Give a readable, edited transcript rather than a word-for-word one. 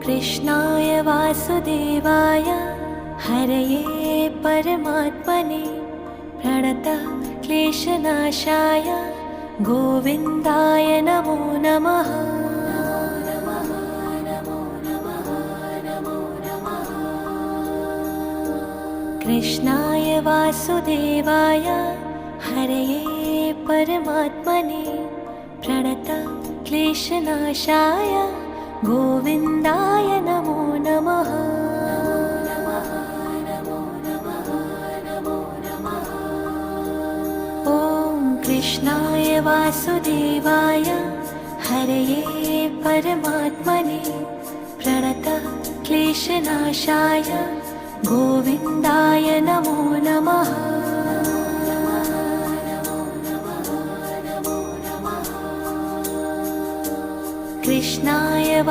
कृष्णाय वासुदेवाय हरये परमात्मने प्रणतः क्लेशनाशाय गोविन्दाय नमो नमः। कृष्णाय वासुदेवाय हरये परमात्मने प्रणतः क्लेशनाशाय गोविन्दाय नमो नमः। ॐ कृष्णाय वासुदेवाय हरये परमात्मने प्रणतः क्लेशनाशाय गोविन्दाय नमो नमः। कृष्णाय